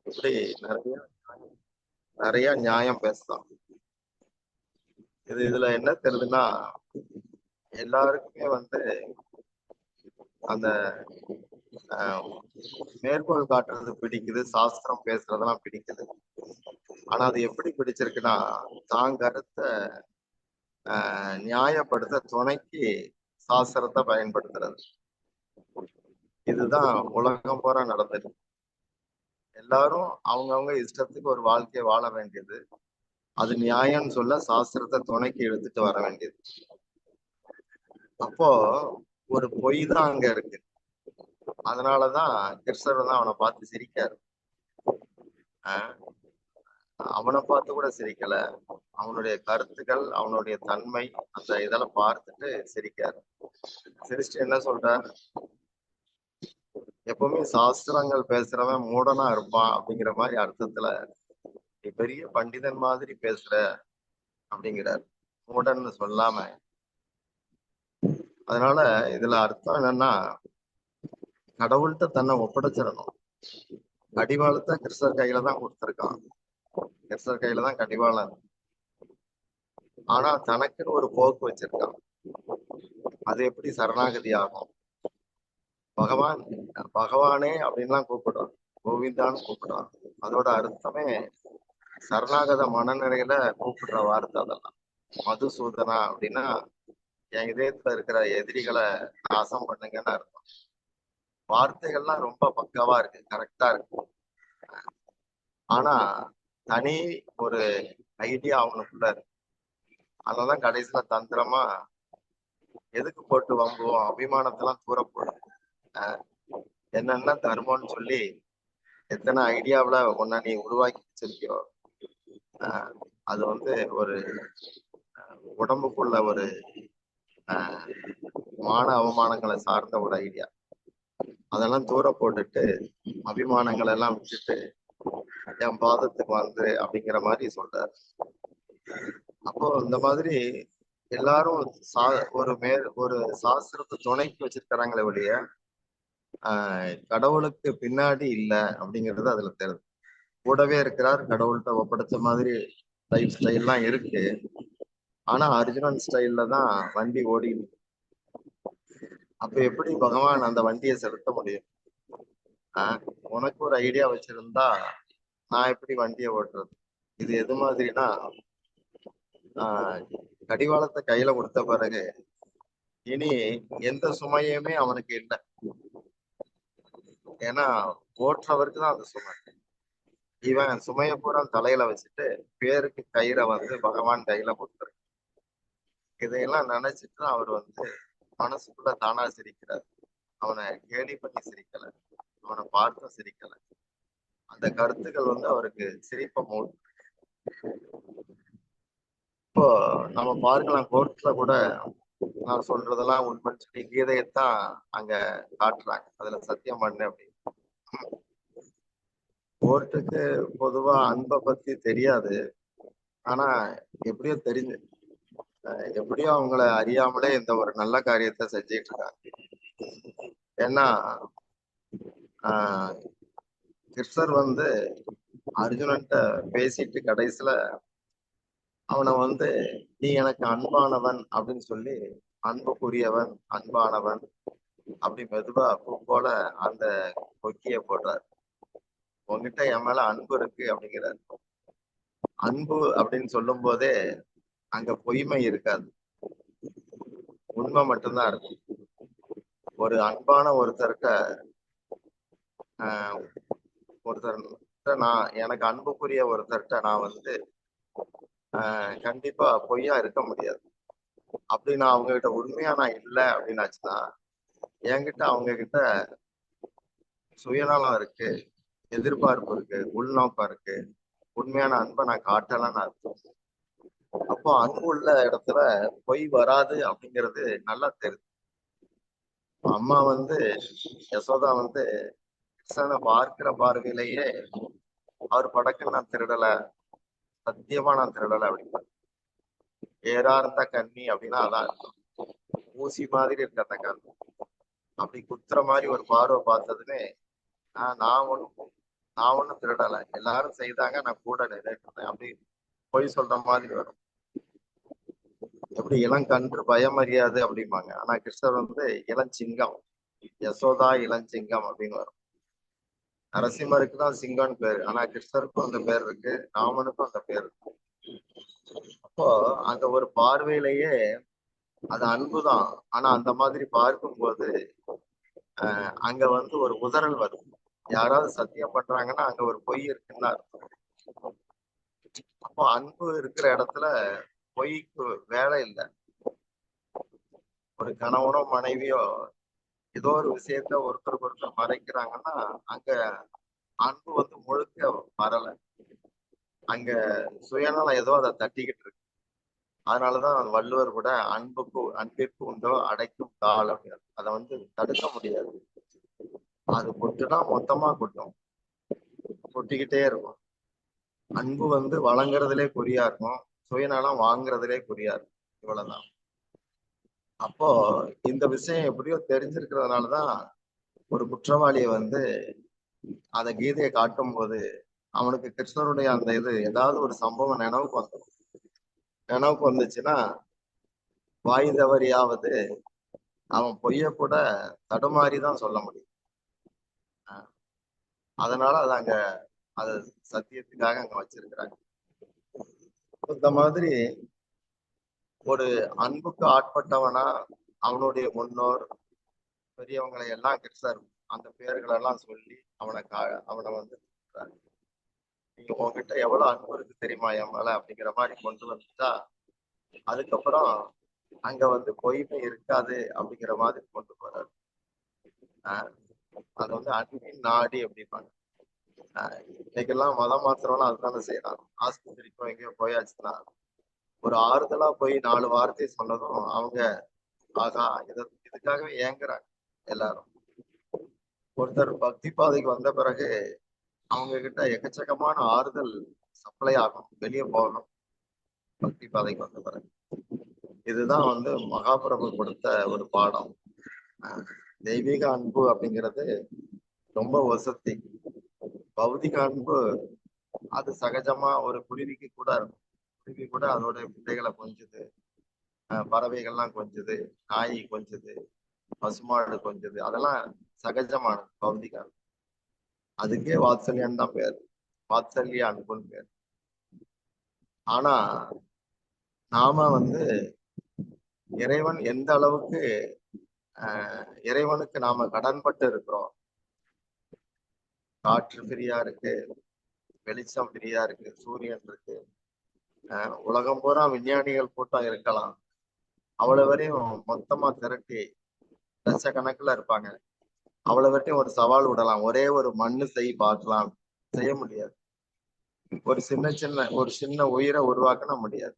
இப்படி நிறைய நிறைய நியாயம் பேசலாம். இதுல என்ன தெரியுதுன்னா, எல்லாருக்குமே அந்த மேற்கோள் காட்டுறது பிடிக்குது, சாஸ்திரம் பேசுறதெல்லாம் பிடிக்குது. ஆனா அது எப்படி பிடிச்சிருக்குன்னா, தான் கருத்தை நியாயப்படுத்த துணைக்கு சாஸ்திரத்தை பயன்படுத்துறது. இதுதான் உலகம் பூரா நடந்தது. எல்லாரும் அவங்கவுங்க இஷ்டத்துக்கு ஒரு வாழ்க்கையை வாழ வேண்டியது, அது நியாயம்னு சொல்ல சாஸ்திரத்தை துணைக்கு எடுத்துட்டு வர வேண்டியது. அப்போ ஒரு பொய் தான் அங்க இருக்கு. அதனாலதான் கிருஷ்ணர் அவனை பார்த்து சிரிக்காரு. அவனை பார்த்து கூட சிரிக்கல, அவனுடைய கருத்துக்கள், அவனுடைய தன்மை, அந்த இதெல்லாம் பார்த்துட்டு சிரிக்காரு. சிரிச்சுட்டு என்ன சொல்றார், எப்பவுமே சாஸ்திரங்கள் பேசுறவன் மூடனா இருப்பான் அப்படிங்கிற மாதிரி அர்த்தத்துல நீ பெரிய பண்டிதன் மாதிரி பேசுற அப்படிங்கிறார், மூடன்னு சொல்லாம. அதனால இதுல அர்த்தம் என்னன்னா, கடவுள்கிட்ட தன்னை ஒப்படைச்சிடணும். கடிவாளத்தை கிருஷ்ணர் கையில தான் கொடுத்துருக்கான், கிருஷ்ணர் கையில தான் கடிவாளம். ஆனா தனக்குன்னு ஒரு போக்கு வச்சிருக்கான். அது எப்படி சரணாகதி ஆகும்? பகவான் பகவானே அப்படின்லாம் கூப்பிடுறான், கோவிந்தான்னு கூப்பிடுறான். அதோட அர்த்தமே சரணாகத மனநிலையில கூப்பிடுற வார்த்தை அதெல்லாம். மதுசூதனா அப்படின்னா என் இதயத்துல இருக்கிற எதிரிகளை நாசம் பண்ணுங்கன்னு அர்த்தம். வார்த்தைகள்லாம் ரொம்ப பக்காவா இருக்கு, கரெக்டா இருக்கு. ஆனா தனி ஒரு ஐடியா அவனுக்குள்ள இருக்கு. அதனாலதான் கடைசியில தந்திரமா எதுக்கு போட்டு வம்புவோம், அபிமானத்தெல்லாம் தூர போடும். என்னென்ன தர்மம்னு சொல்லி எத்தனை ஐடியாவில ஒன்ன நீ உருவாக்கி வச்சிருக்கியோ, அது ஒரு உடம்புக்குள்ள ஒரு மான அவமானங்களை சார்ந்த ஒரு ஐடியா. அதெல்லாம் தூர போட்டுட்டு அபிமானங்கள் எல்லாம் விட்டுட்டு என் பாதத்துக்கு அப்படிங்கிற மாதிரி சொல்றாரு. அப்போ இந்த மாதிரி எல்லாரும் ஒரு சாஸ்திரத்தை துணைக்கு வச்சிருக்கிறாங்களே ஒழிய கடவுளுக்கு பின்னாடி இல்லை அப்படிங்கிறது அதுல தெரியுது. கூடவே இருக்கிறார், கடவுள்கிட்ட ஒப்படைச்ச மாதிரி லைஃப் ஸ்டைல்லாம் இருக்கு. ஆனா அர்ஜுனன் ஸ்டைல்ல தான் வண்டி ஓடிடுது. அப்ப எப்படி பகவான் அந்த வண்டியை செலுத்த முடியும்? உனக்கு ஒரு ஐடியா வச்சிருந்தா நான் எப்படி வண்டியை ஓட்டுறது? இது எது மாதிரினா, கடிவாளத்தை கையில கொடுத்த பிறகு இனி எந்த சுமையுமே அவனுக்கு இல்லை. ஏன்னா ஓட்டுறவருக்கு தான் அந்த சுமை. இவன் சுமையை பூரா தலையில வச்சுட்டு பேருக்கு கயிறை பகவான் கையில கொடுத்துரு. இதையெல்லாம் நினைச்சிட்டு அவர் மனசுக்குள்ள தானா சிரிக்கிறார். அவனை கேலி பண்ணி சிரிக்கல, அவனை பார்த்து சிரிக்கல. அந்த கருத்துக்கள் அவருக்கு சிரிப்பை மூடும். இப்போ நம்ம பார்க்கலாம், கோர்ட்ல கூட நான் சொல்றதெல்லாம் உண்மைன்னு சொல்லி கீதையத்தான் அங்க காட்டுறாங்க, அதுல சத்தியம் பண்ணு அப்படின்னு. கோர்ட்டுக்கு பொதுவா அன்பை பத்தி தெரியாது. ஆனா எப்படியோ தெரிஞ்சு, எப்படியோ அவங்கள அறியாமலே இந்த ஒரு நல்ல காரியத்தை செஞ்சிட்டு இருக்காங்க. ஏன்னா கிருஷ்ணர் அர்ஜுனன்ட்ட பேசிட்டு கடைசியில அவனை நீ எனக்கு அன்பானவன் அப்படின்னு சொல்லி, அன்புக்குரியவன், அன்பானவன் அப்படி மெதுவா பூ போல அந்த கொக்கிய போடுறார். உங்ககிட்ட என் மேல அன்பு இருக்கு அப்படிங்கிறார். அன்பு அப்படின்னு சொல்லும் போதே அங்க பொய்மை இருக்காது, உண்மை மட்டும்தான் இருக்கும். ஒரு அன்பான ஒருத்தர்கிட்ட நான் எனக்கு அன்புக்குரிய ஒருத்தர்கிட்ட நான் கண்டிப்பா பொய்யா இருக்க முடியாது. அப்படி நான் அவங்க கிட்ட உண்மையா நான் இல்லை அப்படின்னாச்சுன்னா, என்கிட்ட அவங்க கிட்ட சுயநலம் இருக்கு, எதிர்பார்ப்பு இருக்கு, உள்நோக்கம் இருக்கு, உண்மையான அன்பை நான் காட்டலன்னு அர்த்தம். அப்போ அன்பு உள்ள இடத்துல பொய் வராது அப்படிங்கிறது நல்லா தெரியுது. அம்மா யசோதா கிருஷ்ணனை பார்க்கிற பார்வையிலேயே அவர் படக்கு நான் திருடல, சத்தியமா நான் திருடல அப்படின்னா, ஏறார்ந்த கண்ணி அப்படின்னா அதான் இருக்கும். ஊசி மாதிரி இருக்க அந்த கண் அப்படி குத்துற மாதிரி ஒரு பார்வை பார்த்ததுன்னு நான் ஒண்ணும் நான் ஒண்ணும் திருடல, எல்லாரும் செய்தாங்க, நான் கூட நின்னுட்டு அப்படி பொய் சொல்ற மாதிரி வரும். எப்படி இளங்கன்று பயமறியாது அப்படிம்பாங்க, ஆனா கிருஷ்ணர் வந்து இளஞ்சிங்கம், யசோதா இளஞ்சிங்கம் அப்படின்னு வரும். நரசிம்மருக்கு தான் சிங்கம்னு பேரு, ஆனா கிருஷ்ணருக்கும் அந்த பேர் இருக்கு, ராமனுக்கும் அந்த பேர் இருக்கு. அப்போ அங்க ஒரு பார்வையிலேயே அது அன்புதான். ஆனா அந்த மாதிரி பார்க்கும்போது அங்க வந்து ஒரு உதறல் வரும். யாராவது சத்தியம் பண்றாங்கன்னா அங்க ஒரு பொய் இருக்குன்னு அர்த்தம். அப்போ அன்பு இருக்கிற இடத்துல பொய்க்கு வேலை இல்லை. ஒரு கணவனோ மனைவியோ ஏதோ ஒரு விஷயத்த ஒருத்தருக்கு ஒருத்தர் மறைக்கிறாங்கன்னா அங்க அன்பு வந்து முழுக்க வரல. அங்க சுயநலம் ஏதோ அதை தட்டிக்கிட்டு இருக்கு. அதனாலதான் வள்ளுவர் கூட அன்பிற்கு உண்டோ அடைக்கும் தாள் அப்படின்னு அதை வந்து தடுக்க முடியாது. அது கொட்டுனா மொத்தமா கொட்டும், கொட்டிக்கிட்டே இருக்கும். அன்பு வந்து வழங்குறதுலே குறியா இருக்கும், சுயநலம் வாங்குறதுலே குறியா இருக்கும். இவ்வளவுதான். அப்போ இந்த விஷயம் எப்படியோ தெரிஞ்சிருக்கிறதுனாலதான் ஒரு குற்றவாளியை வந்து அந்த கீதையை காட்டும் போது அவனுக்கு கிருஷ்ணருடைய அந்த இது ஏதாவது ஒரு சம்பவம் நினைவுக்கு வந்துச்சுன்னா வாய் தவறியாவது அவன் பொய்ய கூட தடுமாறிதான் சொல்ல முடியும். அதனால அது சத்தியத்துக்காக அங்க வச்சிருக்கிறாங்க. இந்த மாதிரி ஒரு அன்புக்கு ஆட்பட்டவனா அவனுடைய முன்னோர் பெரியவங்களை எல்லாம் கிருஷ்ணர் அந்த பேர்களை எல்லாம் சொல்லி அவனை வந்து நீங்க உங்ககிட்ட எவ்வளவு அன்பு இருக்கு தெரியுமா என் மேல அப்படிங்கிற மாதிரி கொண்டு வந்துட்டா அதுக்கப்புறம் அங்க வந்து பொய்மை இருக்காது அப்படிங்கிற மாதிரி கொண்டு போறாரு. அது வந்து அன்பின் நாடி அப்படிம்பாங்க. இன்னைக்கெல்லாம் மதம் மாத்திரம்லாம் அதுதானே செய்யறாங்க. ஆஸ்பத்திரிக்கும் எங்கேயோ போயாச்சுன்னா ஒரு ஆறுதலா போய் 4 வார்த்தை சொன்னதும் அவங்க ஆகா இதுக்காகவே ஏங்குறாங்க எல்லாரும். ஒருத்தர் பக்தி பாதைக்கு வந்த பிறகு அவங்க கிட்ட எக்கச்சக்கமான ஆறுதல் சப்ளை ஆகும், வெளியே போகணும். பக்தி பாதைக்கு வந்த பிறகு இதுதான் வந்து மகாபிரபு கொடுத்த ஒரு பாடம். தெய்வீக அன்பு அப்படிங்கிறது ரொம்ப வசதி. பௌதிக அன்பு அது சகஜமா ஒரு குருவிக்கு கூட இருக்கும். குருவி கூட அதோட பிள்ளைகளை கொஞ்சுது, பறவைகள்லாம் கொஞ்சுது, நாய் கொஞ்சுது, பசுமாடு கொஞ்சுது, அதெல்லாம் சகஜமானது பௌதிக அன்பு. அதுக்கே வாத்சல்யம் தான் பேர், வாத்சல்ய அன்புன்னு பேர். ஆனா நாம வந்து இறைவன் எந்த அளவுக்கு இறைவனுக்கு நாம கடன்பட்டு இருக்கிறோம். காற்று ஃப்ரீயா இருக்கு, வெளிச்சம் ஃப்ரீயா இருக்கு, சூரியன் இருக்கு, உலகம் பூரா விஞ்ஞானிகள் கூட்டம் இருக்கலாம். அவ்வளவு வரையும் மொத்தமா திரட்டி லட்சக்கணக்கில் இருப்பாங்க. அவ்வளவு வரையும் ஒரு சவால் விடலாம், ஒரே ஒரு மண்ணு பார்க்கலாம், செய்ய முடியாது. ஒரு சின்ன உயிரை உருவாக்க முடியாது.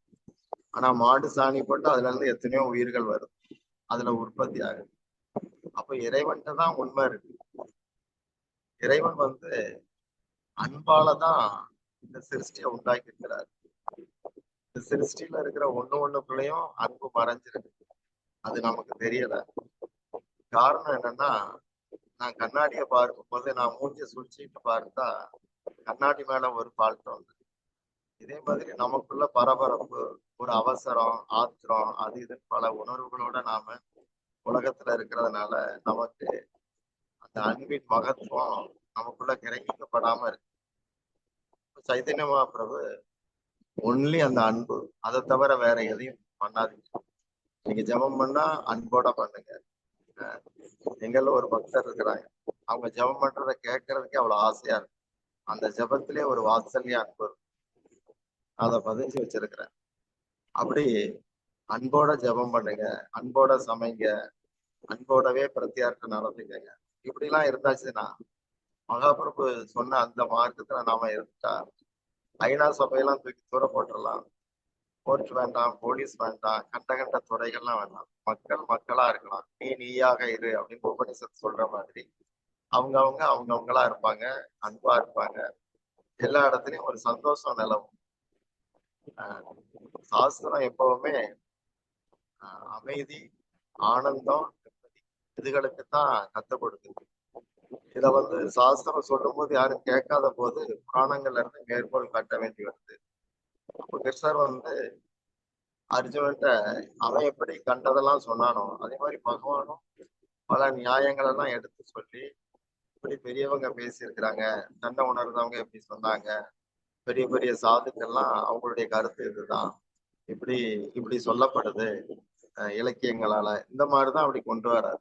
ஆனா மாடு சாணி போட்டு அதுல இருந்து எத்தனையோ உயிர்கள் வரும், அதுல உற்பத்தி ஆகுது. அப்ப இறைவன்கிட்ட தான் உண்மை இருக்கு. இறைவன் வந்து அன்பாலதான் இந்த சிருஷ்டியை உண்டாக்கி இருக்கிறார். இந்த சிருஷ்டியில இருக்கிற ஒண்ணுக்குள்ளேயும் அன்பு மறைஞ்சிருக்கு, அது நமக்கு தெரியல. காரணம் என்னன்னா நான் கண்ணாடியை பார்க்கும் போது நான் மூஞ்சிய சுழிச்சுட்டு பார்த்தா கண்ணாடி மேல ஒரு ஃபால்ட் வந்து, இதே மாதிரி நமக்குள்ள பரபரப்பு, ஒரு அவசரம், ஆத்திரம், அது இது பல உணர்வுகளோட நாம உலகத்துல இருக்கிறதுனால நமக்கு அந்த அன்பின் மகத்துவம் நமக்குள்ள கிரகிக்கப்படாம இருக்கு. சைதன்ய மகாபிரபு ஒன்லி அந்த அன்பு, அதை தவிர வேற எதையும் பண்ணாதீங்க. நீங்க ஜெபம் பண்ணா அன்போட பண்ணுங்க. எங்கள்ல ஒரு பக்தர் இருக்கிறாங்க, அவங்க ஜெபம் பண்றதை கேட்கறதுக்கே அவ்வளவு ஆசையா இருக்கு. அந்த ஜெபத்திலே ஒரு வாத்சல்ய அன்பு, அதை பதிஞ்சு வச்சிருக்கிறேன். அப்படி அன்போட ஜெபம் பண்ணுங்க, அன்போட சமைங்க, அன்போடவே பிரத்தியார்த்த நடந்துக்கங்க. இப்படி எல்லாம் இருந்தாச்சுன்னா மகாபிரபு சொன்ன அந்த மார்க்கத்துல நாம இருந்துட்டா ஐநா சபையெல்லாம் தூக்கி தூர போட்டுடலாம். கோர்ட் வேண்டாம், போலீஸ் வேண்டாம், கண்ட கண்ட துறைகள்லாம் வேண்டாம். மக்கள் மக்களா இருக்கலாம், நீ நீயாக இரு அப்படின்னு உபனிஷத் சொல்ற மாதிரி அவங்கவுங்களா இருப்பாங்க, அன்பா இருப்பாங்க. எல்லா இடத்துலயும் ஒரு சந்தோஷம் நிலவும். சாஸ்திரம் எப்பவுமே அமைதி, ஆனந்தம், இதுகளுக்கு தான் கத்து கொடுக்குது. இத சாஸ்திரம் சொல்லும் போது யாரும் கேட்காத போது புராணங்கள்ல இருந்து மேற்கோள் காட்ட வேண்டி வருது. அப்ப கிருஷ்ணர் அர்ஜுனன்ட்ட அவன் எப்படி கண்டதெல்லாம் சொன்னானோ அதே மாதிரி பகவானும் பல நியாயங்கள் எல்லாம் எடுத்து சொல்லி இப்படி பெரியவங்க பேசியிருக்கிறாங்க, தன்னை உணர்ந்தவங்க எப்படி சொன்னாங்க, பெரிய பெரிய சாதுக்கள்லாம் அவங்களுடைய கருத்து இதுதான், இப்படி இப்படி சொல்லப்படுது இலக்கியங்களால, இந்த மாதிரிதான் அப்படி கொண்டு வர்றாரு.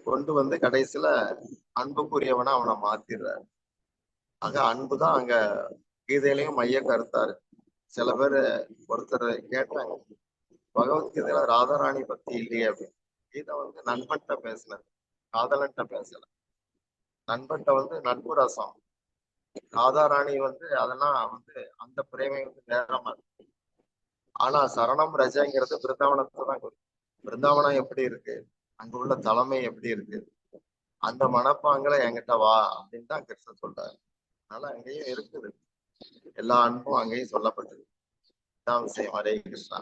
கொண்டு கடைசியில அன்புக்குரியவனை அவனை மாத்திடுறாரு. ஆக அன்புதான் அங்க கீதையிலையும் மைய கருத்தா இருக்கு. சில பேர் ஒருத்தர் கேட்டாங்க, பகவத்கீதையில ராதாராணி பத்தி இல்லையே அப்படின்னு. கீதை நண்பன்கிட்ட பேசல, காதலன்ட்ட பேசல. நண்பன்ட்ட நட்பு ரசம். ராதாராணி அதெல்லாம் அந்த பிரேமை நேரமா இருக்கு. ஆனா சரணம் ரஜங்கிறது பிருந்தாவனத்தை தான் குறிக்கும். பிருந்தாவனம் எப்படி இருக்கு, அங்க உள்ள தலைமை எப்படி இருக்கு, அந்த மனப்பாங்களை என்கிட்ட வா அப்படின்னு தான் கிருஷ்ணன் சொல்றாரு. அதனால அங்கேயும் இருக்குது, எல்லா அன்பும் அங்கேயும் சொல்லப்பட்டது. இதான் விஷயம். ஹரே கிருஷ்ணா.